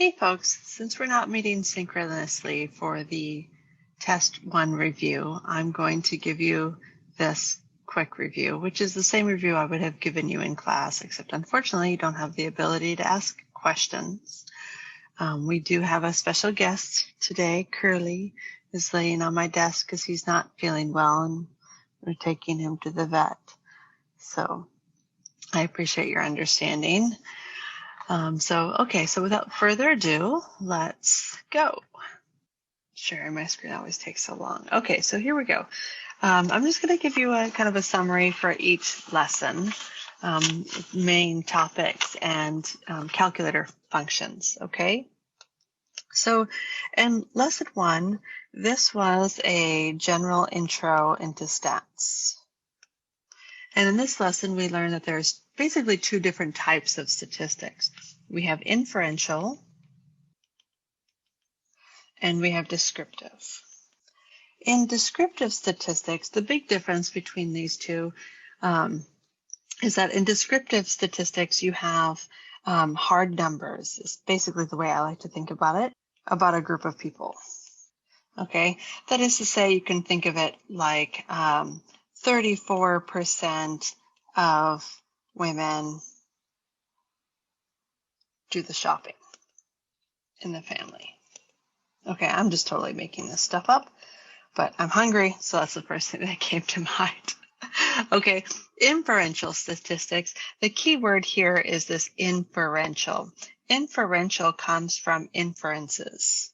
Hey folks, since we're not meeting synchronously for the test 1 review, I'm going to give you this quick review, which is the same review I would have given you in class, except unfortunately you don't have the ability to ask questions. We do have a special guest today. Curly is laying on my desk because he's not feeling well and we're taking him to the vet. So I appreciate your understanding. So without further ado, let's go. Sharing my screen always takes so long. Okay, so here we go. I'm just going to give you a kind of a summary for each lesson, main topics and calculator functions, okay? So in lesson 1, this was a general intro into stats. And in this lesson, we learned that there's basically 2 different types of statistics. We have inferential and we have descriptive. In descriptive statistics, the big difference between these two is that in descriptive statistics, you have hard numbers. It's basically the way I like to think about it, about a group of people. Okay, that is to say, you can think of it like 34% of women do the shopping in the family. Okay, I'm just totally making this stuff up, but I'm hungry, so that's the first thing that came to mind. Okay, inferential statistics. The key word here is this inferential. Inferential comes from inferences.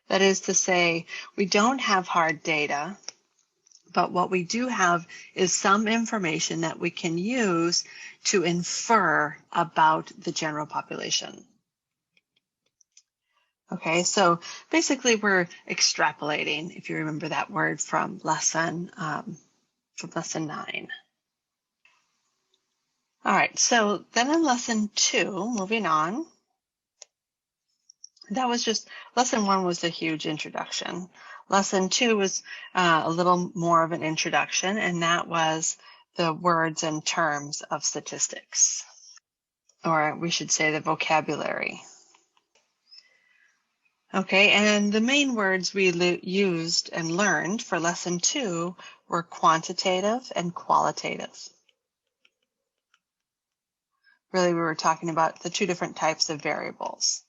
That is to say, we don't have hard data, but what we do have is some information that we can use to infer about the general population. Okay, so basically we're extrapolating, if you remember that word from lesson 9. All right, so then in lesson 2, moving on, that was just, lesson 1 was a huge introduction. Lesson 2 was a little more of an introduction, and that was the words and terms of statistics, or we should say the vocabulary. Okay, and the main words we used and learned for lesson 2 were quantitative and qualitative. Really, we were talking about the 2 different types of variables.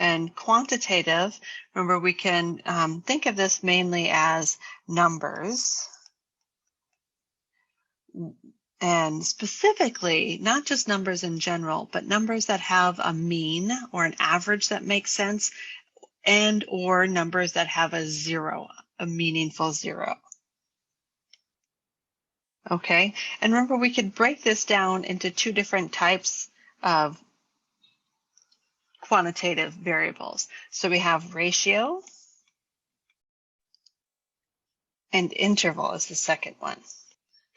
And quantitative, remember, we can think of this mainly as numbers. And specifically, not just numbers in general, but numbers that have a mean or an average that makes sense, and or numbers that have a zero, a meaningful zero. Okay, and remember, we could break this down into 2 different types of quantitative variables. So we have ratio and interval is the second one.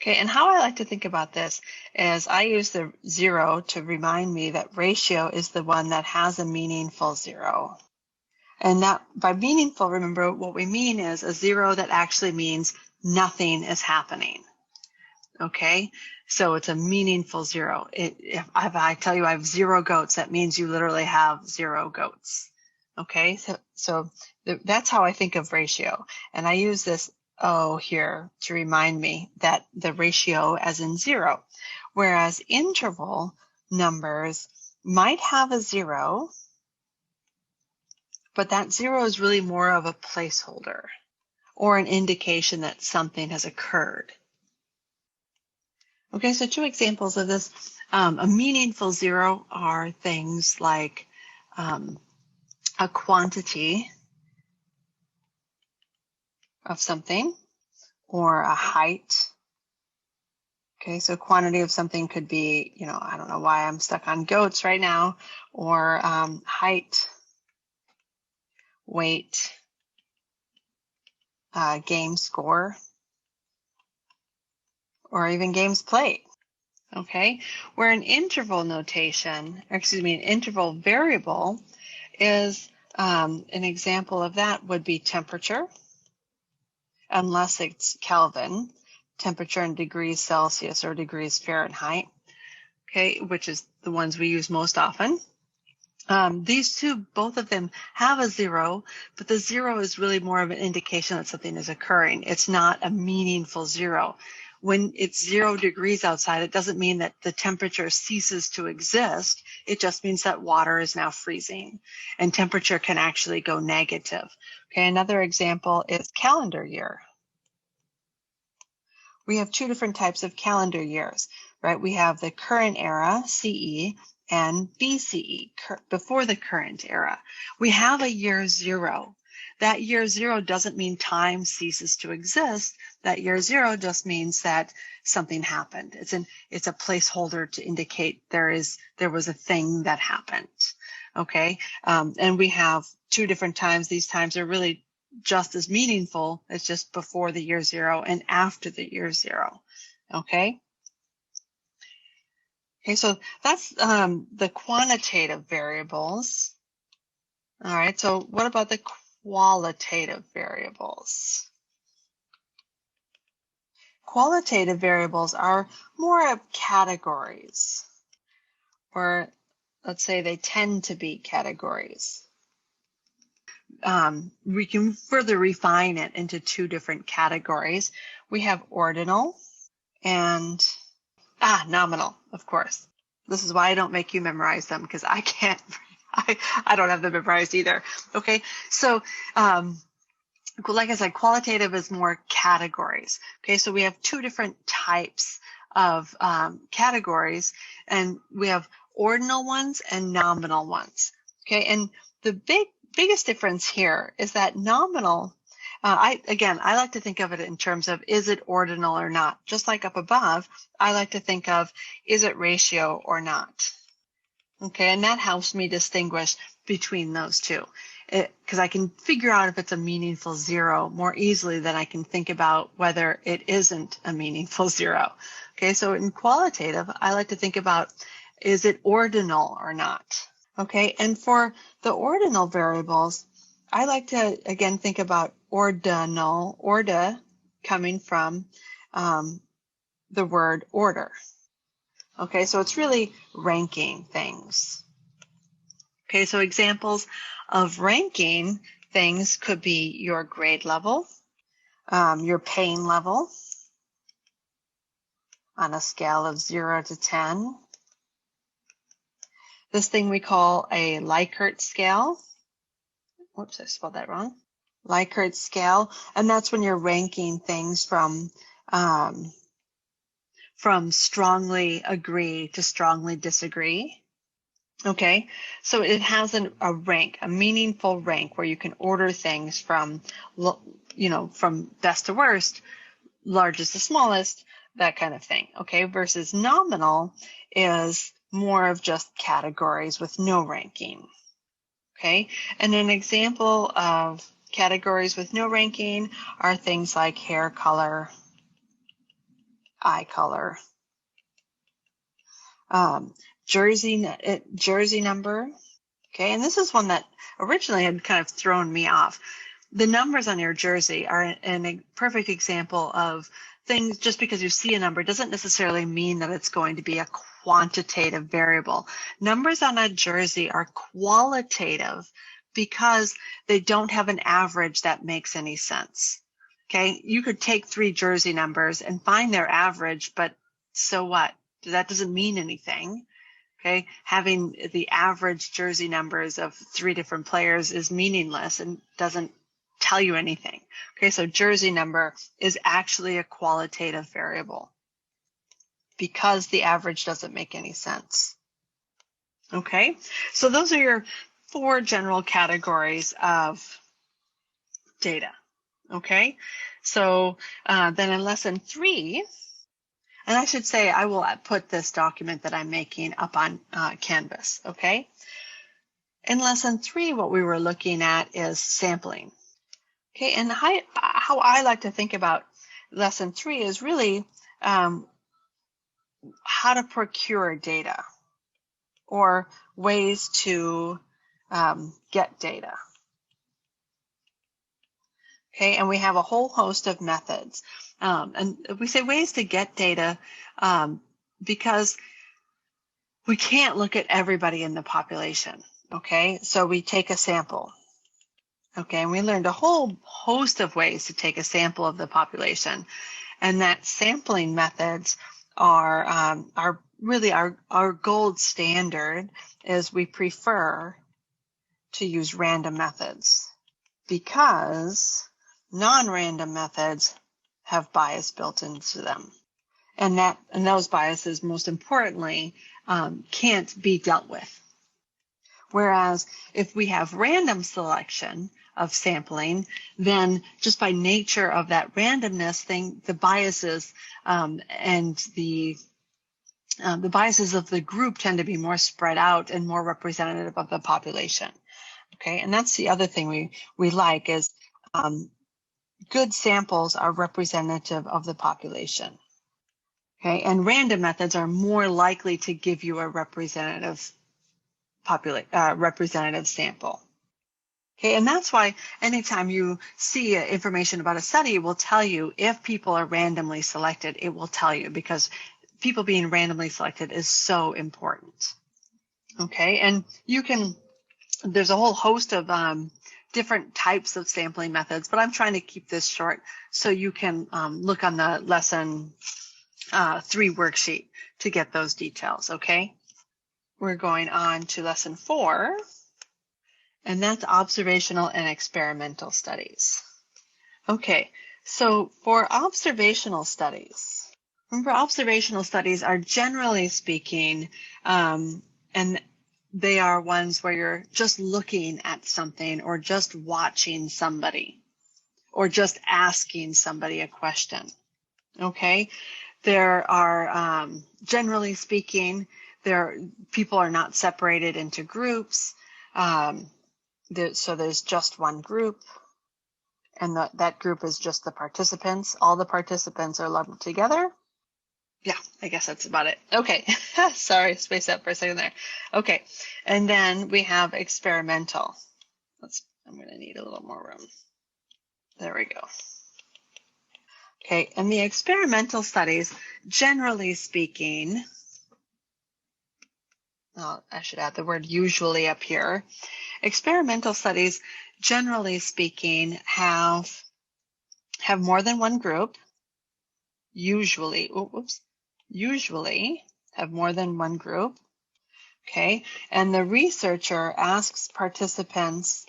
Okay, and how I like to think about this is I use the 0 to remind me that ratio is the one that has a meaningful 0. And that by meaningful, remember what we mean is a 0 that actually means nothing is happening. Okay, so it's a meaningful 0. If I tell you I have 0 goats, that means you literally have 0 goats. Okay, so that's how I think of ratio. And I use this O here to remind me that the ratio as in 0. Whereas interval numbers might have a 0, but that 0 is really more of a placeholder or an indication that something has occurred. Okay, so 2 examples of this. A meaningful 0 are things like a quantity of something or a height. Okay, so quantity of something could be, I don't know why I'm stuck on goats right now, or height, weight, game score, or even games played. Okay, where an interval notation, or excuse me, an interval variable is an example of that would be temperature, unless it's Kelvin, temperature in degrees Celsius or degrees Fahrenheit, okay, which is the ones we use most often. These two, both of them have a 0, but the 0 is really more of an indication that something is occurring. It's not a meaningful 0. When it's 0 degrees outside, it doesn't mean that the temperature ceases to exist. It just means that water is now freezing, and temperature can actually go negative. Okay, another example is calendar year. We have two different types of calendar years, right? We have the current era, CE, and BCE, before the current era. We have a year 0. That year 0 doesn't mean time ceases to exist. That year 0 just means that something happened. It's a placeholder to indicate there was a thing that happened. Okay, and we have two different times. These times are really just as meaningful as just before the year 0 and after the year 0. Okay. Okay, so that's the quantitative variables. All right, so what about the qualitative variables? Qualitative variables are more of categories, or let's say they tend to be categories. We can further refine it into two different categories. We have ordinal and nominal, of course. This is why I don't make you memorize them, because I can't, I don't have them memorized either. Okay, so like I said, qualitative is more categories. Okay, so we have two different types of categories, and we have ordinal ones and nominal ones. Okay, and the biggest difference here is that nominal, I like to think of it in terms of, is it ordinal or not? Just like up above, I like to think of, is it ratio or not? Okay, and that helps me distinguish between those two, because I can figure out if it's a meaningful 0 more easily than I can think about whether it isn't a meaningful 0. Okay, so in qualitative, I like to think about, is it ordinal or not? Okay, and for the ordinal variables, I like to, again, think about ordinal, orda, coming from the word order. Okay, so it's really ranking things. Okay, so examples of ranking things could be your grade level, your pain level on a scale of 0 to 10. This thing we call a Likert scale. Whoops, I spelled that wrong. Likert scale, and that's when you're ranking things from strongly agree to strongly disagree. Okay, so it has a rank, a meaningful rank, where you can order things from, from best to worst, largest to smallest, that kind of thing. Okay, versus nominal is more of just categories with no ranking. Okay, and an example of categories with no ranking are things like hair color, eye color, jersey number. Okay, and this is one that originally had kind of thrown me off. The numbers on your jersey are a perfect example of things. Just because you see a number doesn't necessarily mean that it's going to be a quantitative variable. Numbers on a jersey are qualitative because they don't have an average that makes any sense. Okay, you could take 3 jersey numbers and find their average, but so what? That doesn't mean anything. Okay, having the average jersey numbers of 3 different players is meaningless and doesn't tell you anything. Okay, so jersey number is actually a qualitative variable because the average doesn't make any sense. Okay, so those are your 4 general categories of data. Okay, so then in lesson 3, and I should say I will put this document that I'm making up on Canvas. Okay, in lesson 3, what we were looking at is sampling. Okay, and how I like to think about lesson 3 is really how to procure data or ways to get data. Okay, and we have a whole host of methods. And we say ways to get data because we can't look at everybody in the population. Okay, so we take a sample. Okay, and we learned a whole host of ways to take a sample of the population. And that sampling methods are really our gold standard is we prefer to use random methods because non-random methods have bias built into them. And those biases, most importantly, can't be dealt with. Whereas if we have random selection of sampling, then just by nature of that randomness thing, the biases and the biases of the group tend to be more spread out and more representative of the population. Okay, and that's the other thing we like is good samples are representative of the population. Okay, and random methods are more likely to give you a representative sample. Okay, and that's why anytime you see information about a study, it will tell you if people are randomly selected, it will tell you because people being randomly selected is so important. Okay, and there's a whole host of different types of sampling methods, but I'm trying to keep this short so you can look on the lesson 3 worksheet to get those details, okay? We're going on to lesson 4, and that's observational and experimental studies. Okay, so for observational studies, remember observational studies are generally speaking, and they are ones where you're just looking at something or just watching somebody or just asking somebody a question, okay? There are, generally speaking, people are not separated into groups. So there's just one group, and that group is just the participants. All the participants are lumped together. Yeah, I guess that's about it. Okay, sorry, spaced out for a second there. Okay, and then we have experimental. I'm going to need a little more room. There we go. Okay, and the experimental studies, generally speaking, I should add the word usually up here. Experimental studies, generally speaking, have more than one group. Usually have more than one group. Okay, and the researcher asks participants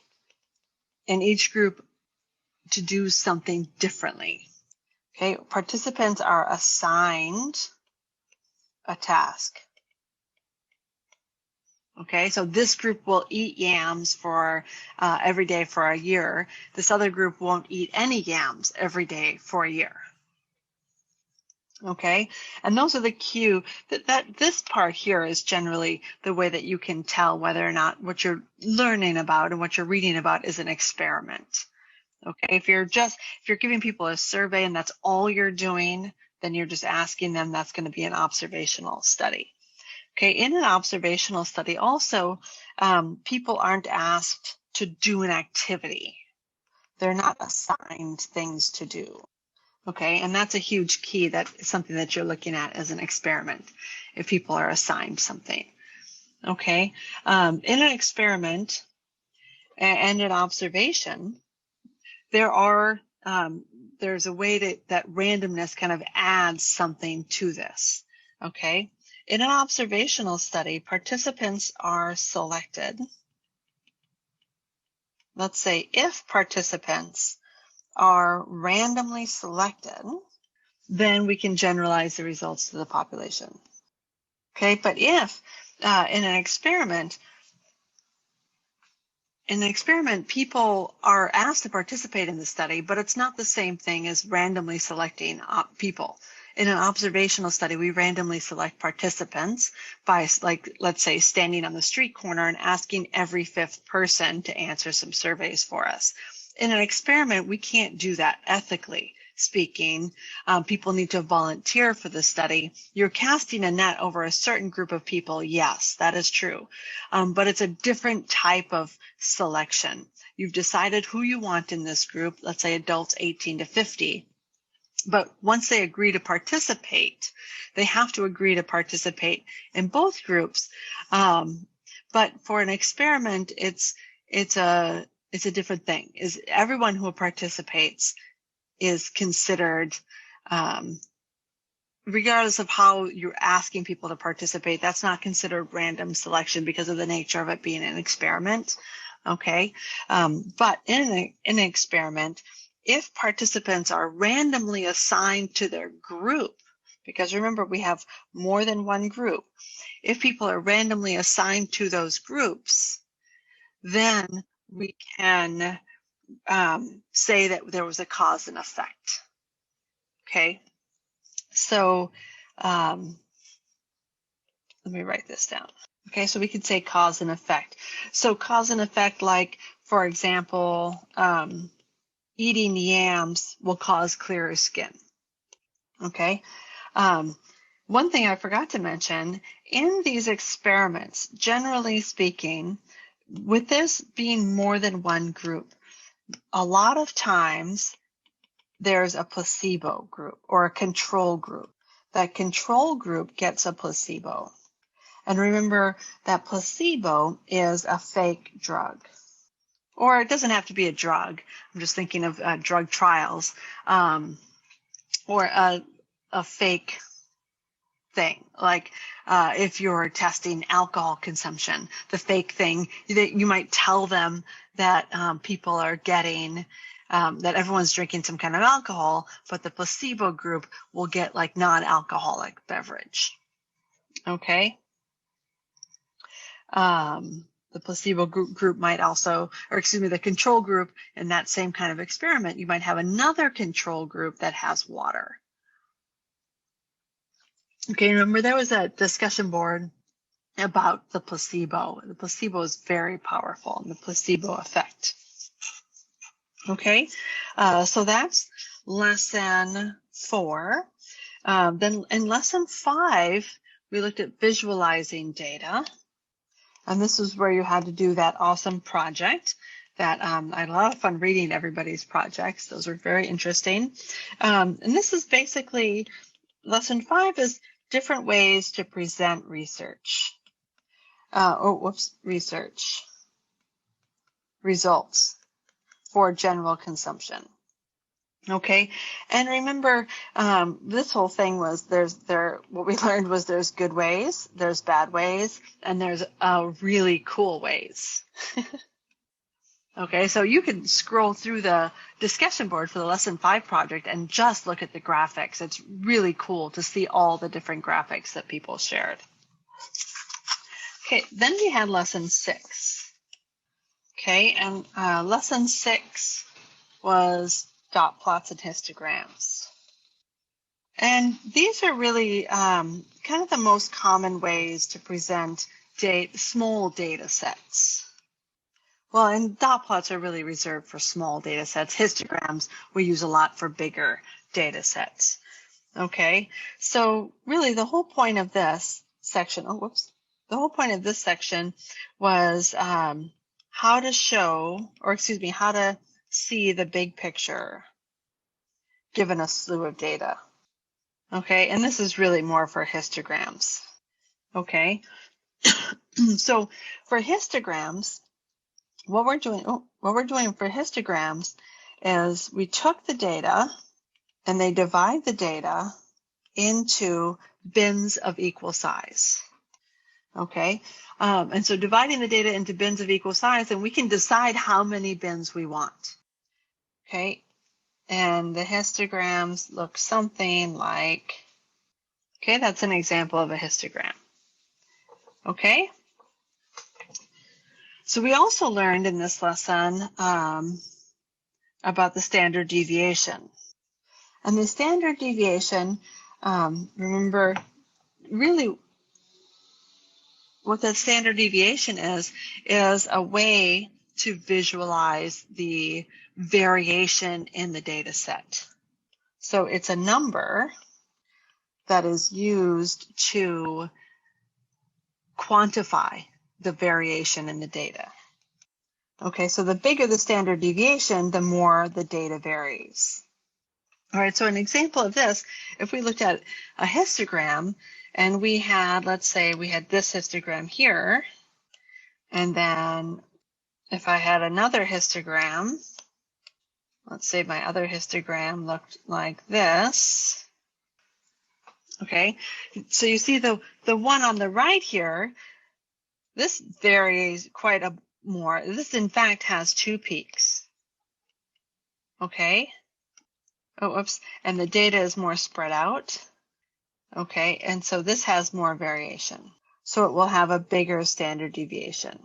in each group to do something differently. Okay, participants are assigned a task. Okay, so this group will eat yams for every day for a year. This other group won't eat any yams every day for a year. Okay, and those are the cue that this part here is generally the way that you can tell whether or not what you're learning about and what you're reading about is an experiment. Okay, if you're giving people a survey and that's all you're doing, then you're just asking them, that's going to be an observational study. Okay, in an observational study also, people aren't asked to do an activity. They're not assigned things to do. Okay, and that's a huge key. That's something that you're looking at as an experiment, if people are assigned something. Okay, in an experiment and an observation, there's a way that randomness kind of adds something to this. Okay, in an observational study, participants are selected. Let's say if participants are randomly selected, then we can generalize the results to the population. Okay, but if in an experiment, people are asked to participate in the study, but it's not the same thing as randomly selecting people. In an observational study, we randomly select participants by, like, let's say, standing on the street corner and asking every 5th person to answer some surveys for us. In an experiment, we can't do that ethically speaking. People need to volunteer for the study. You're casting a net over a certain group of people. Yes, that is true. But it's a different type of selection. You've decided who you want in this group, let's say adults 18 to 50. But once they agree to participate, they have to agree to participate in both groups. But for an experiment, it's a different thing. Is everyone who participates is considered, regardless of how you're asking people to participate, that's not considered random selection because of the nature of it being an experiment. Okay. But in an experiment, if participants are randomly assigned to their group, because remember, we have more than one group, if people are randomly assigned to those groups, then we can say that there was a cause and effect. Okay. So let me write this down. Okay, so we could say cause and effect. So cause and effect, like, for example, eating yams will cause clearer skin. Okay. One thing I forgot to mention, in these experiments, generally speaking, with this being more than one group, a lot of times there's a placebo group or a control group. That control group gets a placebo. And remember that placebo is a fake drug. Or it doesn't have to be a drug. I'm just thinking of drug trials, or a fake thing. Like if you're testing alcohol consumption, the fake thing, that you might tell them that people are getting, that everyone's drinking some kind of alcohol, but the placebo group will get like non-alcoholic beverage. Okay. The placebo group might also, or excuse me, the control group in that same kind of experiment, you might have another control group that has water. Okay, remember there was a discussion board about the placebo. The placebo is very powerful, and the placebo effect. Okay, so that's lesson 4. Then in lesson 5, we looked at visualizing data. And this is where you had to do that awesome project that I had a lot of fun reading everybody's projects. Those were very interesting. And this is basically, lesson 5 is different ways to present research. Research results for general consumption. Okay, and remember, this whole thing was what we learned was there's good ways, there's bad ways, and there's really cool ways. Okay, so you can scroll through the discussion board for the lesson 5 project and just look at the graphics. It's really cool to see all the different graphics that people shared. Okay, then we had lesson 6. Okay, and lesson 6 was dot plots and histograms. And these are really kind of the most common ways to present small data sets. Well, and dot plots are really reserved for small data sets. Histograms we use a lot for bigger data sets. Okay, so really the whole point of this section, the whole point of this section was how to see the big picture given a slew of data. Okay, and this is really more for histograms. Okay, so for histograms, what we're doing for histograms is we took the data and they divide the data into bins of equal size. Okay, and so dividing the data into bins of equal size, and we can decide how many bins we want. Okay, and the histograms look something like, okay, that's an example of a histogram. Okay, so we also learned in this lesson about the standard deviation. And the standard deviation, remember, really what that standard deviation is a way to visualize the variation in the data set. So it's a number that is used to quantify the variation in the data. Okay, so the bigger the standard deviation, the more the data varies. All right, so an example of this, if we looked at a histogram and we had, let's say we had this histogram here, And then if I had another histogram, let's say my other histogram looked like this. Okay, so you see the one on the right here, this varies quite a more. This in fact has 2 peaks. Okay. Oh, oops. And the data is more spread out. Okay, and so this has more variation. So it will have a bigger standard deviation.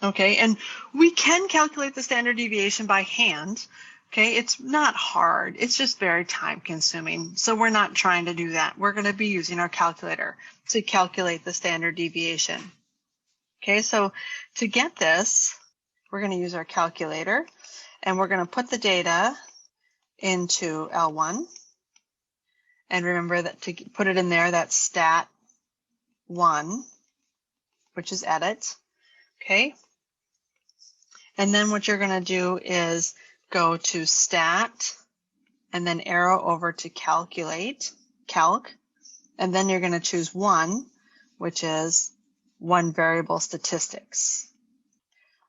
Okay, and we can calculate the standard deviation by hand. Okay, it's not hard. It's just very time consuming. So we're not trying to do that. We're going to be using our calculator to calculate the standard deviation. Okay, so to get this, we're going to use our calculator and we're going to put the data into L1. And remember that to put it in there, that's stat 1, which is edit. Okay. And then what you're going to do is go to stat and then arrow over to calculate, calc. And then you're going to choose 1, which is 1 variable statistics.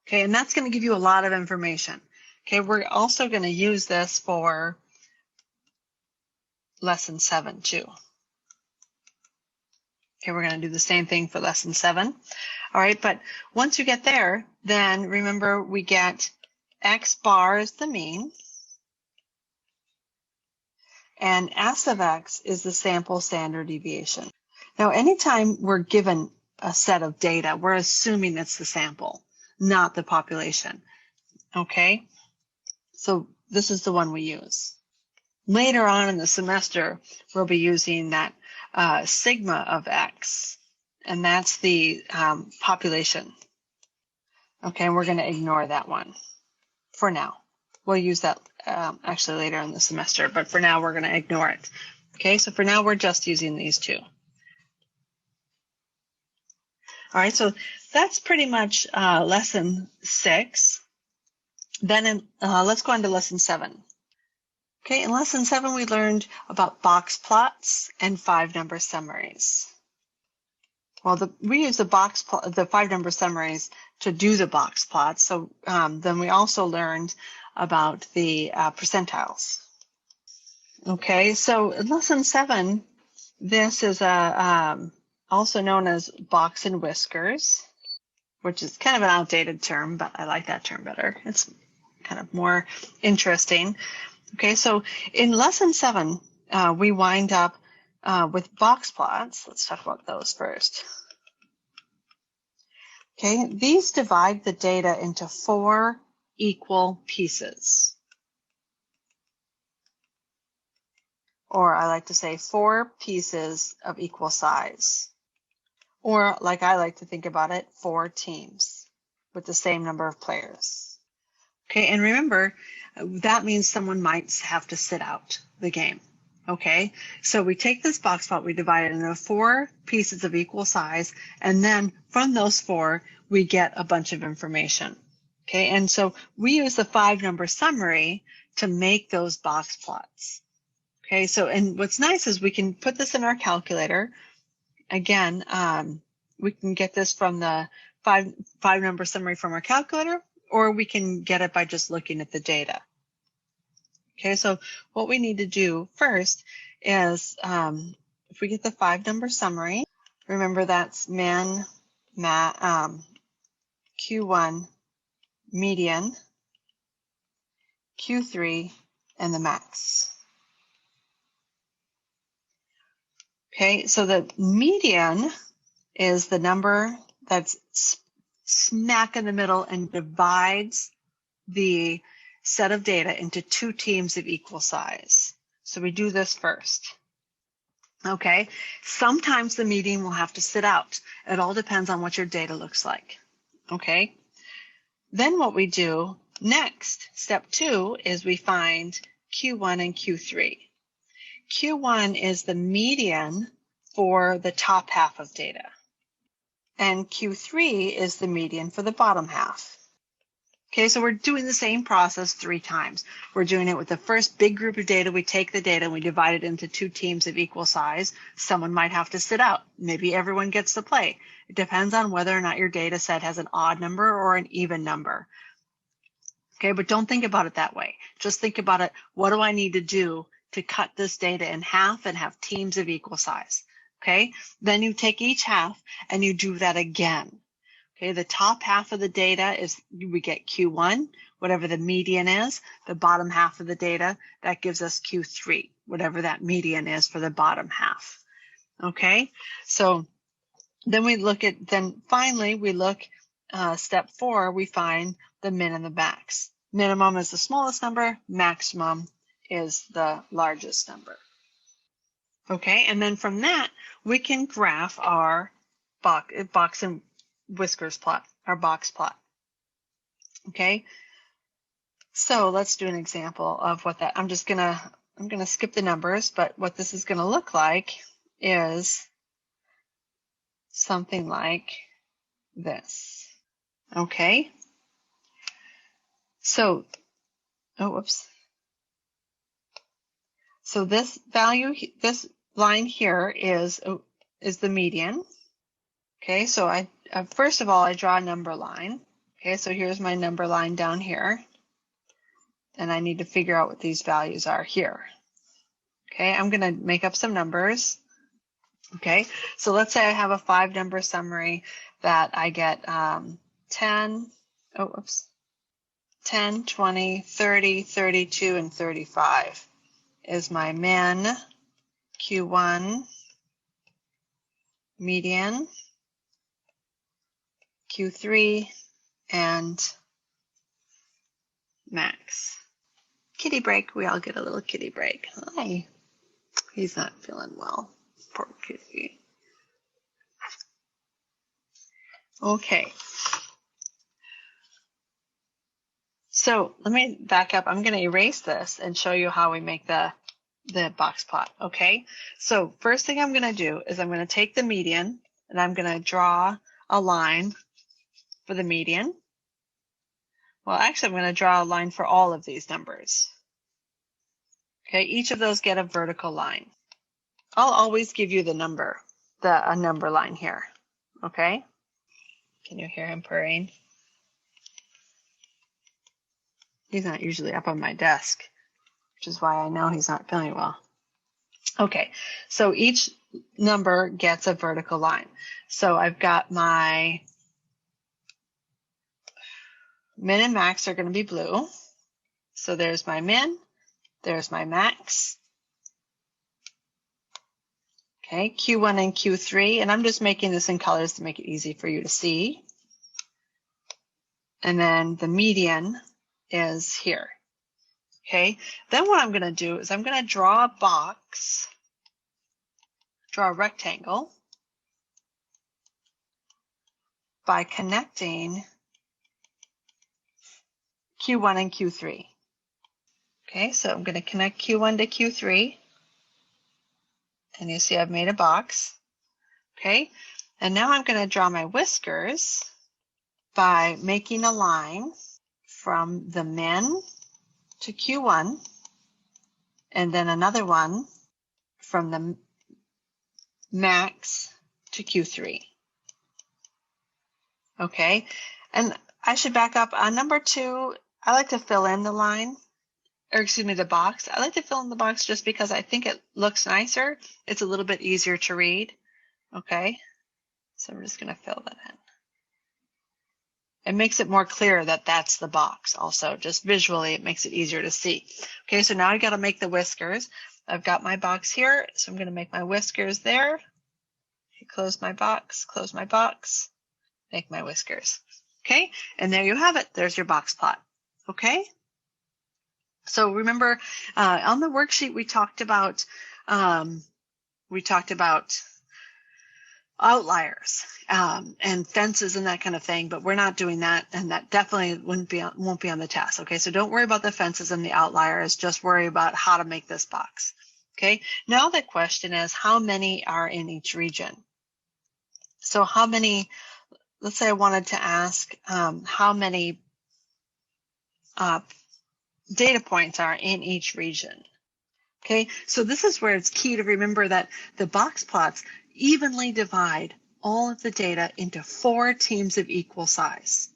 Okay. And that's going to give you a lot of information. Okay. We're also going to use this for lesson 7 too. Okay, we're going to do the same thing for lesson 7. All right, but once you get there, then remember we get X bar is the mean, and S of X is the sample standard deviation. Now, anytime we're given a set of data, we're assuming it's the sample, not the population. Okay, so this is the one we use. Later on in the semester, we'll be using that sigma of X, and that's the population. Okay, and we're going to ignore that one for now. We'll use that actually later in the semester, but for now we're going to ignore it. Okay, so for now we're just using these two. All right, so that's pretty much lesson 6. Then let's go on to lesson 7. Okay, in lesson 7 we learned about box plots and 5-number summaries. Well, we use the 5-number summaries to do the box plots. So then we also learned about the percentiles. Okay, so in lesson 7, this is also known as box and whiskers, which is kind of an outdated term, but I like that term better. It's kind of more interesting. Okay, so in lesson 7, we wind up with box plots. Let's talk about those first. Okay, these divide the data into 4 equal pieces. Or I like to say 4 pieces of equal size. Or like I like to think about it, 4 teams with the same number of players. Okay, and remember, that means someone might have to sit out the game. Okay, so we take this box plot, we divide it into 4 pieces of equal size, and then from those 4, we get a bunch of information. Okay, and so we use the 5-number summary to make those box plots. Okay, so and what's nice is we can put this in our calculator. Again, we can get this from the 5-number summary from our calculator, or we can get it by just looking at the data. Okay, so what we need to do first is if we get the 5-number summary, remember that's min, Q1, median, Q3, and the max. Okay, so the median is the number that's smack in the middle and divides the set of data into 2 teams of equal size. So we do this first. Okay, sometimes the median will have to sit out. It all depends on what your data looks like. Okay, then what we do next, step 2, is we find Q1 and Q3. Q1 is the median for the top half of data, and Q3 is the median for the bottom half. Okay, so we're doing the same process 3 times. We're doing it with the first big group of data. We take the data and we divide it into 2 teams of equal size. Someone might have to sit out. Maybe everyone gets to play. It depends on whether or not your data set has an odd number or an even number. Okay, but don't think about it that way. Just think about it, what do I need to do to cut this data in half and have teams of equal size? Okay, then you take each half and you do that again. Okay, the top half of the data is, we get Q1, whatever the median is. The bottom half of the data, that gives us Q3, whatever that median is for the bottom half. Okay, so then we look at, then finally we look, step 4, we find the min and the max. Minimum is the smallest number, maximum is the largest number. Okay, and then from that, we can graph our box and whiskers plot, our box plot. Okay, so let's do an example of what that, I'm gonna skip the numbers, but what this is gonna look like is something like this. Okay, so, oh, whoops. So this value, this line here is the median. Okay, so I first of all, I draw a number line. Okay, so here's my number line down here. And I need to figure out what these values are here. Okay, I'm going to make up some numbers. Okay, so let's say I have a 5-number summary that I get 10, 20, 30, 32, and 35 is my min, Q1, median, Q3, and max. Kitty break. We all get a little kitty break. Hi. He's not feeling well. Poor kitty. Okay. So let me back up. I'm going to erase this and show you how we make the box plot. Okay. So first thing I'm going to do is I'm going to take the median and I'm going to draw a line for the median. Well, actually, I'm going to draw a line for all of these numbers. Okay, each of those get a vertical line. I'll always give you the number, a number line here. Okay? Can you hear him purring? He's not usually up on my desk, which is why I know he's not feeling well. Okay, so each number gets a vertical line. So I've got my min and max are going to be blue. So there's my min, there's my max. Okay, Q1 and Q3, and I'm just making this in colors to make it easy for you to see. And then the median is here. Okay, then what I'm going to do is I'm going to draw a box, draw a rectangle by connecting Q1 and Q3. Okay, so I'm going to connect Q1 to Q3. And you see I've made a box. Okay, and now I'm going to draw my whiskers by making a line from the min to Q1 and then another one from the max to Q3. Okay, and I should back up. On number 2, I like to fill in the line, or excuse me, the box. I like to fill in the box just because I think it looks nicer. It's a little bit easier to read. Okay, so I'm just going to fill that in. It makes it more clear that that's the box also. Just visually, it makes it easier to see. Okay, so now I got to make the whiskers. I've got my box here, so I'm going to make my whiskers there. Close my box, make my whiskers. Okay, and there you have it. There's your box plot. Okay, so remember on the worksheet we talked about outliers and fences and that kind of thing, but we're not doing that, and that definitely won't be on the test. Okay, so don't worry about the fences and the outliers, just worry about how to make this box. Okay, now the question is, how many are in each region? So how many, let's say I wanted to ask how many data points are in each region. Okay, so this is where it's key to remember that the box plots evenly divide all of the data into 4 teams of equal size.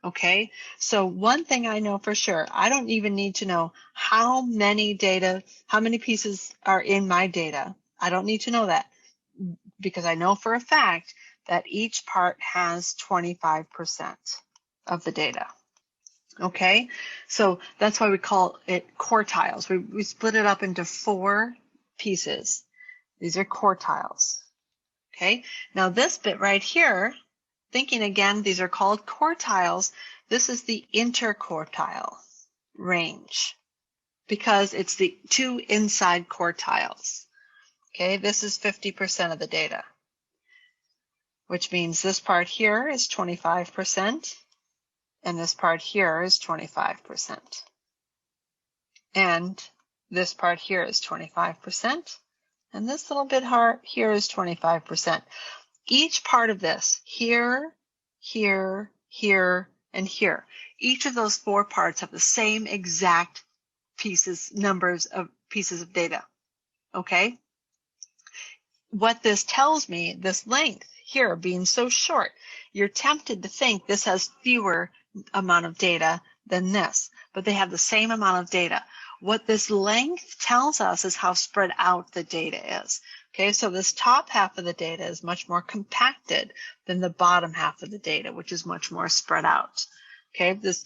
Okay, so one thing I know for sure, I don't even need to know how many pieces are in my data. I don't need to know that because I know for a fact that each part has 25% of the data. Okay, so that's why we call it quartiles. We split it up into 4 pieces. These are quartiles. Okay, now this bit right here, thinking again, these are called quartiles. This is the interquartile range because it's the 2 inside quartiles. Okay, this is 50% of the data, which means this part here is 25%. And this part here is 25%. And this part here is 25%. And this little bit here is 25%. Each part of this, here, here, here, and here, each of those 4 parts have the same exact numbers of pieces of data. Okay? What this tells me, this length here being so short, you're tempted to think this has fewer amount of data than this, but they have the same amount of data. What this length tells us is how spread out the data is. Okay, so this top half of the data is much more compacted than the bottom half of the data, which is much more spread out. Okay, this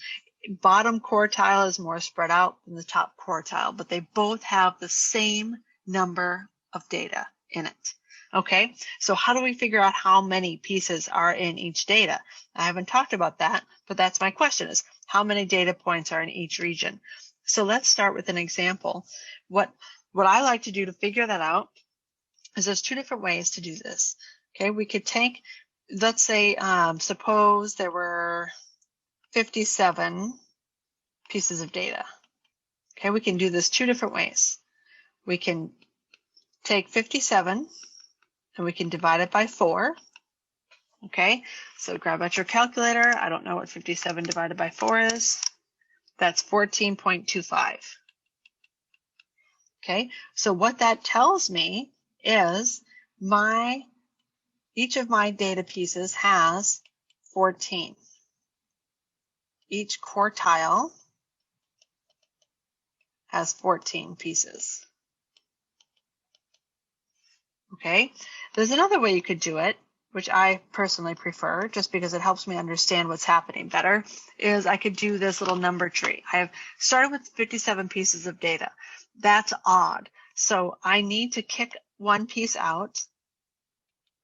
bottom quartile is more spread out than the top quartile, but they both have the same number of data in it. Okay, so how do we figure out how many pieces are in each data? I haven't talked about that, but that's my question, is how many data points are in each region? So let's start with an example. What I like to do to figure that out is there's 2 different ways to do this. Okay, we could take, let's say, suppose there were 57 pieces of data. Okay, we can do this 2 different ways. We can take 57 and we can divide it by 4. Okay, so grab out your calculator. I don't know what 57 divided by 4 is. That's 14.25. Okay, so what that tells me is each of my data pieces has 14. Each quartile has 14 pieces. Okay, there's another way you could do it, which I personally prefer just because it helps me understand what's happening better, is I could do this little number tree. I have started with 57 pieces of data. That's odd. So I need to kick one piece out.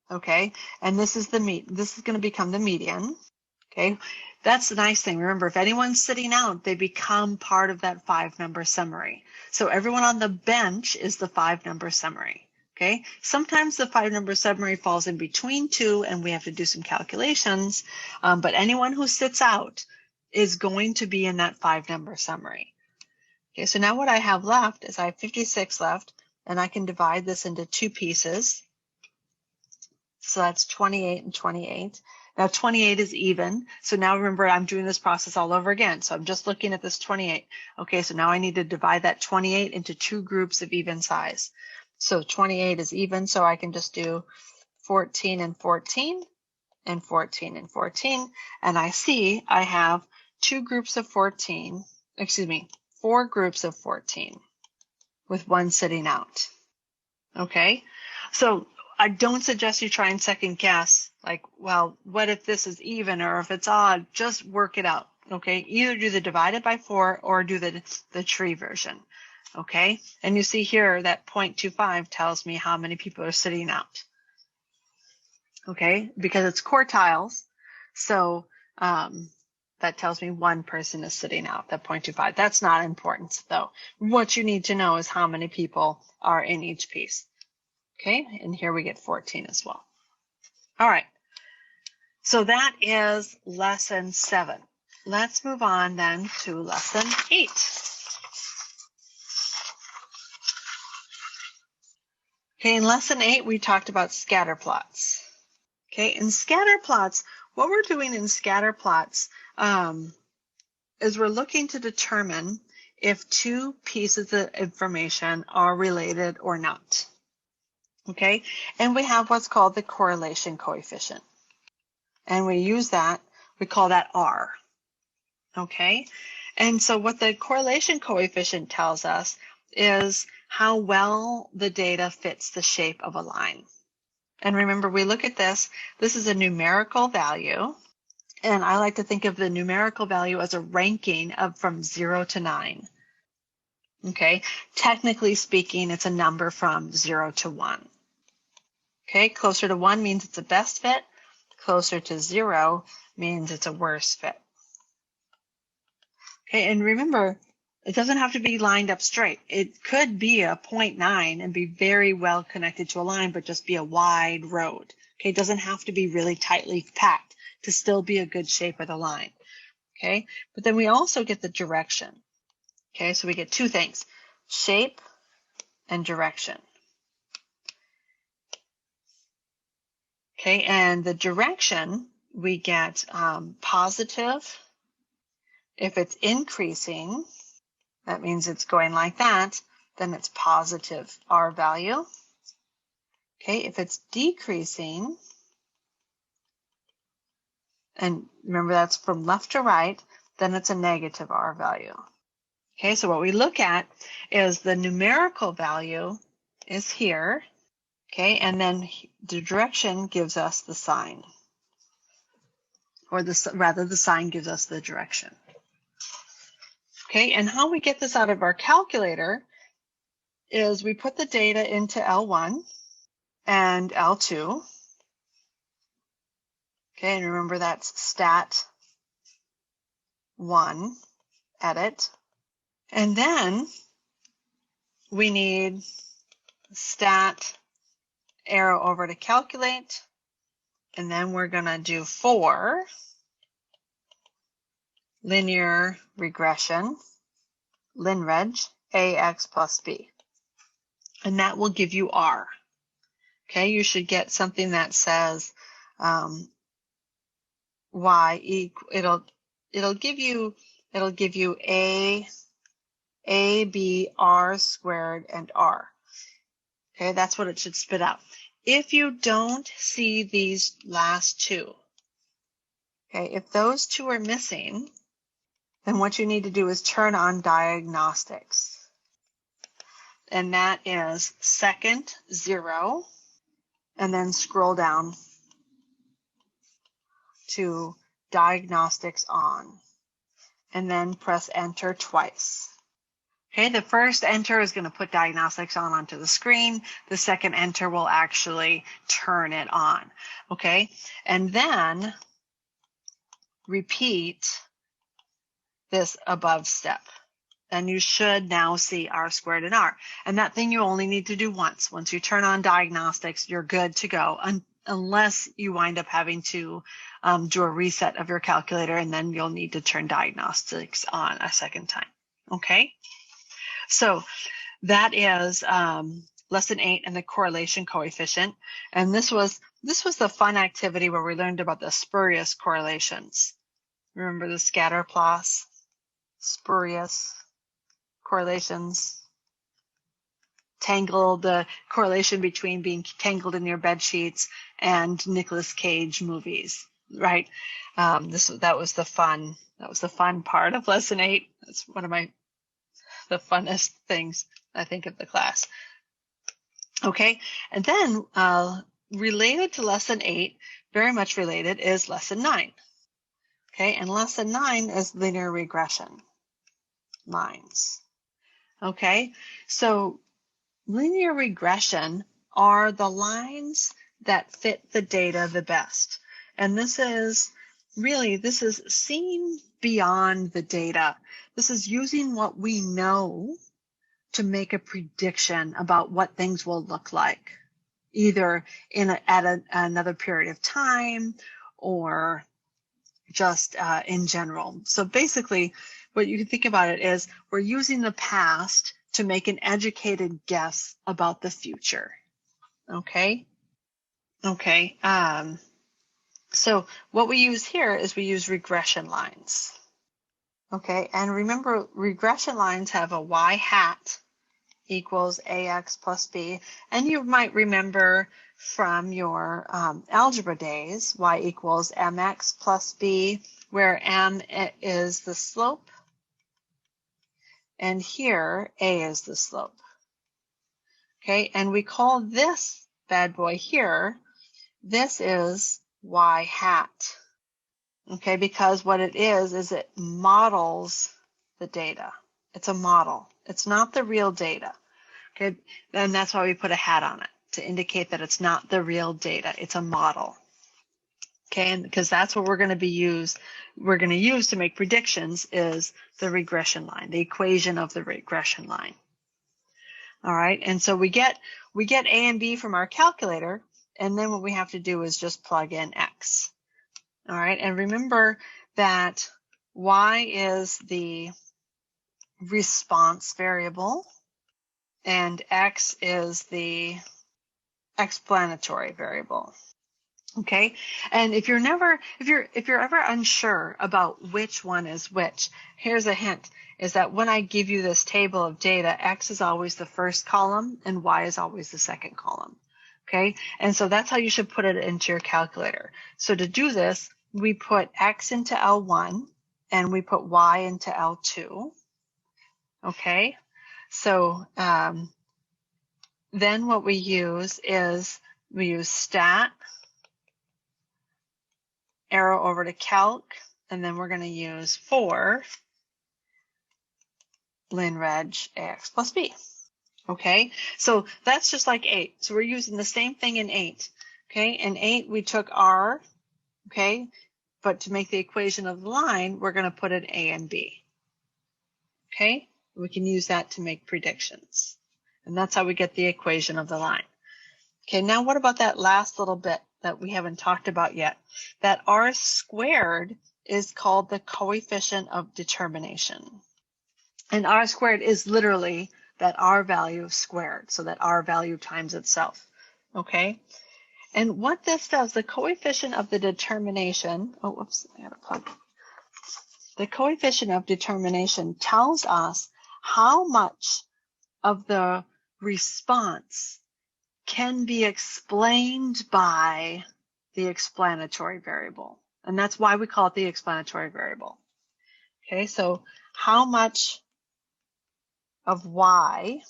Okay, and this is going to become the median. Okay, that's the nice thing. Remember, if anyone's sitting out, they become part of that 5-number summary. So everyone on the bench is the 5-number summary. Okay, sometimes the 5-number summary falls in between 2 and we have to do some calculations, but anyone who sits out is going to be in that 5-number summary. Okay, so now what I have left is I have 56 left, and I can divide this into 2 pieces. So that's 28 and 28. Now 28 is even, so now remember I'm doing this process all over again. So I'm just looking at this 28. Okay, so now I need to divide that 28 into 2 groups of even size. So 28 is even, so I can just do 14 and 14 and 14 and 14. And I see I have 4 groups of 14 with one sitting out. Okay, so I don't suggest you try and second guess, like, well, what if this is even or if it's odd? Just work it out. Okay, either do the divided by 4 or do the tree version. Okay, and you see here that 0.25 tells me how many people are sitting out. Okay, because it's quartiles, so that tells me 1 person is sitting out, that 0.25. That's not important though. What you need to know is how many people are in each piece. Okay, and here we get 14 as well. All right, so that is lesson 7. Let's move on then to lesson 8. Okay, in lesson 8, we talked about scatter plots. Okay, in scatter plots, what we're doing in scatter plots is we're looking to determine if two pieces of information are related or not. Okay, and we have what's called the correlation coefficient. And we use that, we call that R. Okay, and so what the correlation coefficient tells us is how well the data fits the shape of a line. And remember, we look at this is a numerical value. And I like to think of the numerical value as a ranking of from 0 to 9. Okay, technically speaking, it's a number from 0 to 1. Okay, closer to 1 means it's a best fit. Closer to 0 means it's a worse fit. Okay, and remember, it doesn't have to be lined up straight. It could be a 0.9 and be very well connected to a line, but just be a wide road. Okay, it doesn't have to be really tightly packed to still be a good shape of the line. Okay, but then we also get the direction. Okay, so we get two things, shape and direction. Okay, and the direction, we get positive. If it's increasing, that means it's going like that, then it's positive R value. Okay, if it's decreasing, and remember that's from left to right, then it's a negative R value. Okay, so what we look at is the numerical value is here, okay, and then the direction gives us the sign, or the sign gives us the direction. Okay, and how we get this out of our calculator is we put the data into L1 and L2. Okay, and remember that's stat 1, edit. And then we need stat arrow over to calculate. And then we're going to do for linear regression, linreg, AX plus B. And that will give you R. Okay, you should get something that says y equal, it'll give you a, b, r squared, and r. Okay, that's what it should spit out. If you don't see these last two, okay, if those two are missing, then what you need to do is turn on diagnostics. And that is second 0, and then scroll down to diagnostics on, and then press enter twice. Okay, the first enter is going to put diagnostics on onto the screen. The second enter will actually turn it on. Okay, and then repeat this above step. And you should now see R squared and R. And that thing you only need to do once. Once you turn on diagnostics, you're good to go, unless you wind up having to do a reset of your calculator, and then you'll need to turn diagnostics on a second time. Okay, so that is lesson 8 and the correlation coefficient. And this was the fun activity where we learned about the spurious correlations. Remember the scatter plots, spurious correlations, the correlation between being tangled in your bed sheets and Nicolas Cage movies, right? That was the fun part of lesson 8. That's one of the funnest things I think of the class. Okay, and then related to lesson 8, very much related, is lesson 9. Okay, and lesson 9 is linear regression lines. Okay, so linear regression are the lines that fit the data the best. And this is seeing beyond the data. This is using what we know to make a prediction about what things will look like, either at another period of time or just in general. So basically, what you can think about it is we're using the past to make an educated guess about the future. Okay? Okay. So what we use here is we use regression lines. Okay, and remember, regression lines have a y hat equals ax plus b. And you might remember from your algebra days, y equals mx plus b, where m is the slope, and here a is the slope. Okay, and we call this bad boy here, this is y hat. Okay, because what it is it models the data. It's a model. It's not the real data. Okay, and that's why we put a hat on it, to indicate that it's not the real data. It's a model. Okay, and because that's what we're going to use to make predictions is the regression line, the equation of the regression line. All right, and so we get A and B from our calculator, and then what we have to do is just plug in X. All right, and remember that Y is the response variable and X is the explanatory variable. Okay, and if you're ever unsure about which one is which, here's a hint, is that when I give you this table of data, X is always the first column and Y is always the second column. Okay, and so that's how you should put it into your calculator. So to do this, we put X into L1 and we put Y into L2. Okay, so then what we use is we use stat, arrow over to calc, and then we're going to use for linreg ax plus b. Okay, so that's just like 8. So we're using the same thing in 8. Okay, in 8 we took r, okay, but to make the equation of the line, we're going to put in a and b. Okay, we can use that to make predictions. And that's how we get the equation of the line. Okay, now what about that last little bit that we haven't talked about yet? That r squared is called the coefficient of determination. And r squared is literally that r value squared, so that r value times itself. Okay, and what this does, the coefficient of the determination, oh, whoops, I gotta plug. The coefficient of determination tells us how much of the response can be explained by the explanatory variable. And that's why we call it the explanatory variable. Okay, so how much of y,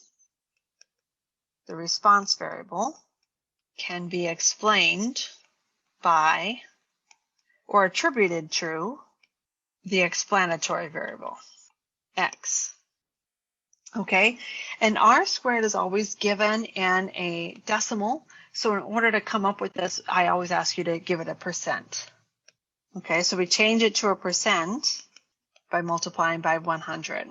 the response variable, can be explained by or attributed to the explanatory variable, x. Okay, and r squared is always given in a decimal. So in order to come up with this, I always ask you to give it a percent. Okay, so we change it to a percent by multiplying by 100.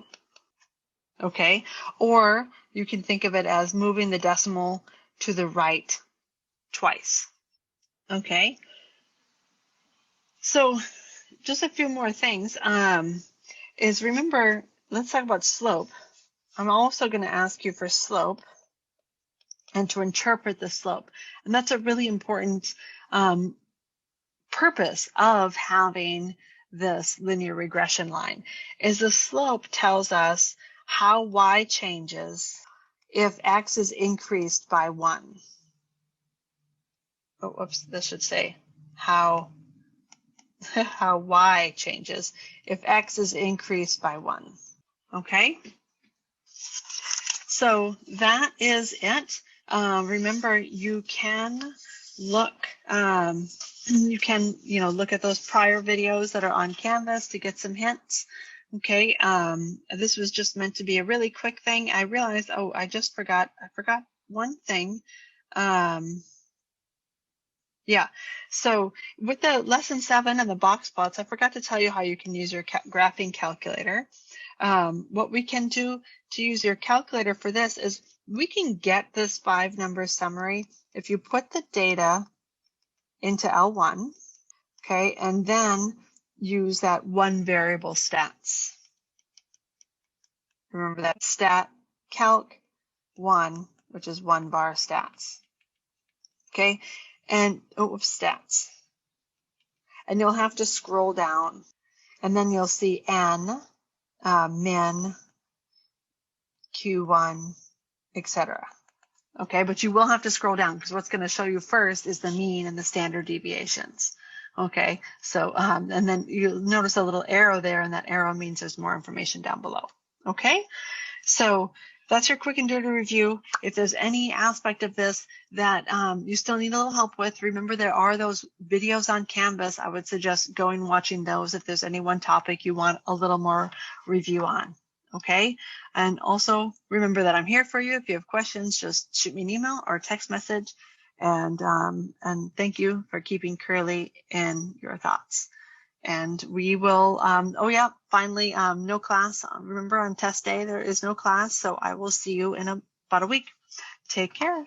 Okay, or you can think of it as moving the decimal to the right twice. Okay, so just a few more things is remember, let's talk about slope. I'm also going to ask you for slope and to interpret the slope. And that's a really important purpose of having this linear regression line, is the slope tells us how y changes if x is increased by 1. Oh, whoops, this should say how y changes if x is increased by 1. Okay? So that is it. Remember, you can look look at those prior videos that are on Canvas to get some hints. Okay, this was just meant to be a really quick thing. I realized, I forgot one thing. Yeah, so with the lesson 7 and the box plots, I forgot to tell you how you can use your graphing calculator. What we can do to use your calculator for this is we can get this 5-number summary if you put the data into L1, okay, and then use that one variable stats. Remember that stat calc 1, which is 1 bar stats. Okay, and stats. And you'll have to scroll down, and then you'll see N, min, Q1, etc. Okay, but you will have to scroll down because what's going to show you first is the mean and the standard deviations. Okay, so and then you'll notice a little arrow there, and that arrow means there's more information down below. Okay, so that's your quick and dirty review. If there's any aspect of this that you still need a little help with, remember there are those videos on Canvas. I would suggest going and watching those if there's any one topic you want a little more review on. Okay, and also remember that I'm here for you. If you have questions, just shoot me an email or a text message. And thank you for keeping Curly in your thoughts. And we will, oh yeah, finally, no class. Remember on test day, there is no class. So I will see you in about a week. Take care.